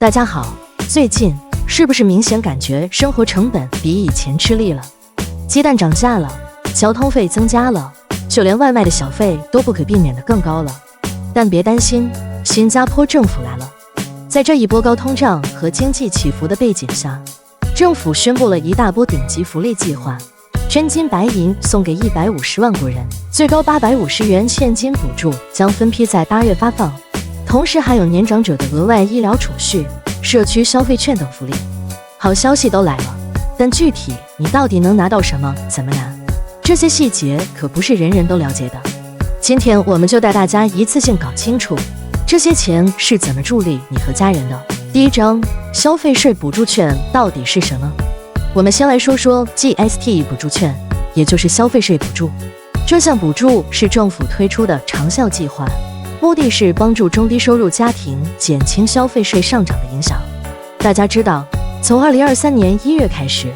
大家好，最近是不是明显感觉生活成本比以前吃力了？鸡蛋涨价了，交通费增加了，就连外卖的小费都不可避免的更高了。但别担心，新加坡政府来了。在这一波高通胀和经济起伏的背景下，政府宣布了一大波顶级福利计划，真金白银送给150万国人，最高850元现金补助将分批在8月发放。同时还有年长者的额外医疗储蓄、社区消费券等福利。好消息都来了，但具体你到底能拿到什么，怎么拿？这些细节可不是人人都了解的。今天我们就带大家一次性搞清楚，这些钱是怎么助力你和家人的。第一章，消费税补助券到底是什么？我们先来说说 GST 补助券，也就是消费税补助。这项补助是政府推出的长效计划，目的是帮助中低收入家庭减轻消费税上涨的影响。大家知道，从2023年1月开始，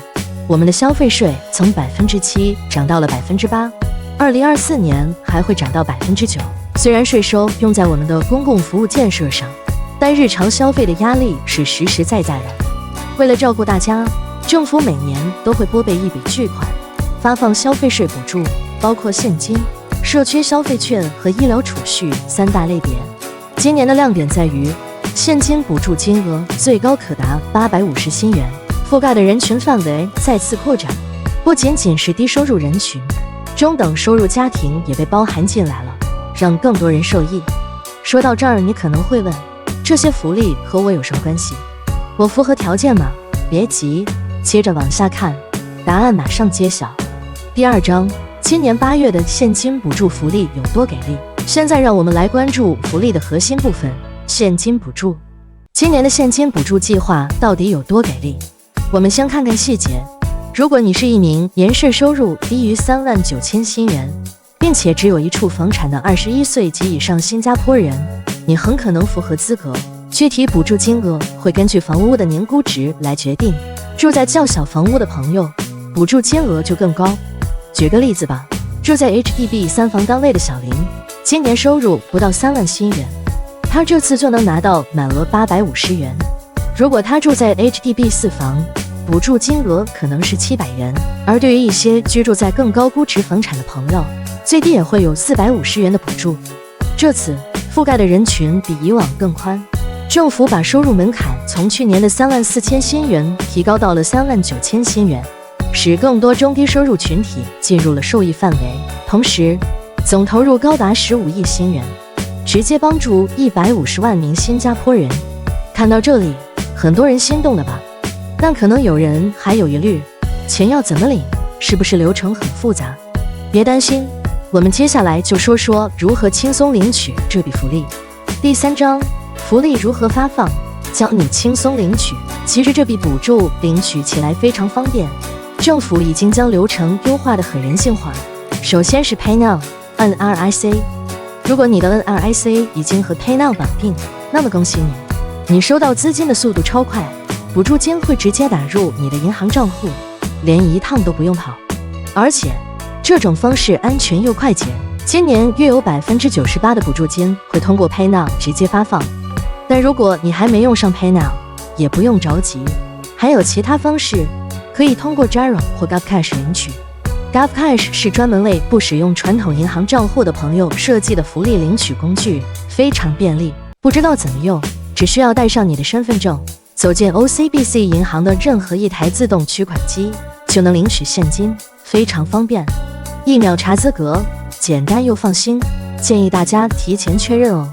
我们的消费税从7%涨到了8%，2024年还会涨到9%。虽然税收用在我们的公共服务建设上，但日常消费的压力是实实在在的。为了照顾大家，政府每年都会拨备一笔巨款，发放消费税补助，包括现金、社区消费券和医疗储蓄3大类别。今年的亮点在于，现金补助金额最高可达850新元，覆盖的人群范围再次扩展，不仅仅是低收入人群，中等收入家庭也被包含进来了，让更多人受益。说到这儿，你可能会问，这些福利和我有什么关系？我符合条件吗？别急，接着往下看，答案马上揭晓。第二章，今年8月的现金补助福利有多给力？现在让我们来关注福利的核心部分——现金补助。今年的现金补助计划到底有多给力？我们先看看细节。如果你是一名年税收入低于39000新元，并且只有一处房产的21岁及以上新加坡人，你很可能符合资格。具体补助金额会根据房屋的年估值来决定，住在较小房屋的朋友，补助金额就更高。举个例子吧，住在 HDB 3房单位的小林，今年收入不到3万新元，他这次就能拿到满额850元。如果他住在 HDB 4房，补助金额可能是700元，而对于一些居住在更高估值房产的朋友，最低也会有450元的补助。这次覆盖的人群比以往更宽，政府把收入门槛从去年的34000新元提高到了39000新元，使更多中低收入群体进入了受益范围。同时，总投入高达15亿新元，直接帮助150万名新加坡人。看到这里，很多人心动了吧？但可能有人还有疑虑，钱要怎么领？是不是流程很复杂？别担心，我们接下来就说说如何轻松领取这笔福利。第三章，福利如何发放，教你轻松领取。其实这笔补助领取起来非常方便，政府已经将流程优化得很人性化。首先是 Pay Now、NRIC。如果你的 NRIC 已经和 Pay Now 绑定，那么恭喜你，你收到资金的速度超快，补助金会直接打入你的银行账户，连一趟都不用跑。而且这种方式安全又快捷，今年约有98%的补助金会通过 Pay Now 直接发放。但如果你还没用上 Pay Now， 也不用着急，还有其他方式，可以通过 Giro 或 GovCash 领取。GovCash 是专门为不使用传统银行账户的朋友设计的福利领取工具，非常便利。不知道怎么用，只需要带上你的身份证，走进 OCBC 银行的任何一台自动取款机，就能领取现金，非常方便，1秒查资格，简单又放心，建议大家提前确认哦。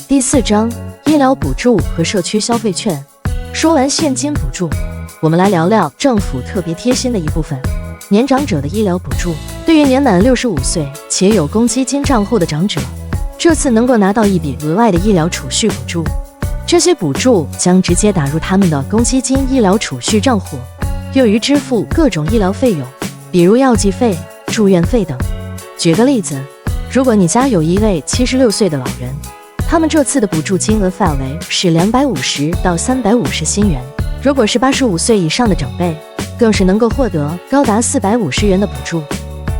第四章，医疗补助和社区消费券。说完现金补助，我们来聊聊政府特别贴心的一部分——年长者的医疗补助。对于年满65岁且有公积金账户的长者，这次能够拿到一笔额外的医疗储蓄补助。这些补助将直接打入他们的公积金医疗储蓄账户，用于支付各种医疗费用，比如药剂费、住院费等。举个例子，如果你家有一位76岁的老人，他们这次的补助金额范围是250到350新元。如果是85岁以上的长辈，更是能够获得高达450元的补助。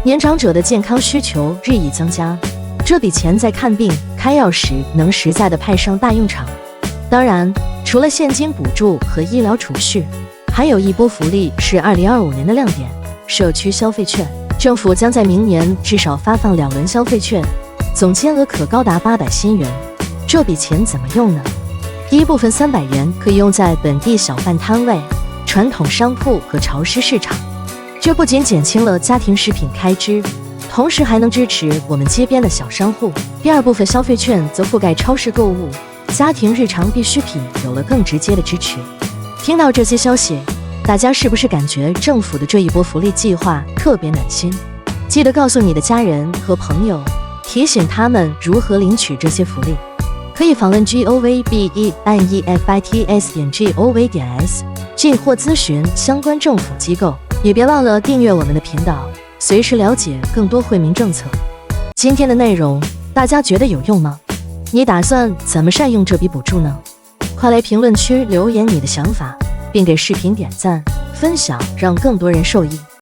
年长者的健康需求日益增加，这笔钱在看病、开药时能实在的派上大用场。当然，除了现金补助和医疗储蓄，还有一波福利是2025年的亮点——社区消费券。政府将在明年至少发放2轮消费券，总金额可高达800新元。这笔钱怎么用呢？第一部分300元可以用在本地小贩摊位、传统商铺和潮市市场，这不仅减轻了家庭食品开支，同时还能支持我们街边的小商户。第二部分消费券则覆盖超市购物、家庭日常必需品，有了更直接的支持。听到这些消息，大家是不是感觉政府的这一波福利计划特别暖心？记得告诉你的家人和朋友，提醒他们如何领取这些福利。可以访问 governefits.gov.s 或咨询相关政府机构。也别忘了订阅我们的频道，随时了解更多惠民政策。今天的内容大家觉得有用吗？你打算怎么善用这笔补助呢？快来评论区留言你的想法，并给视频点赞、分享，让更多人受益。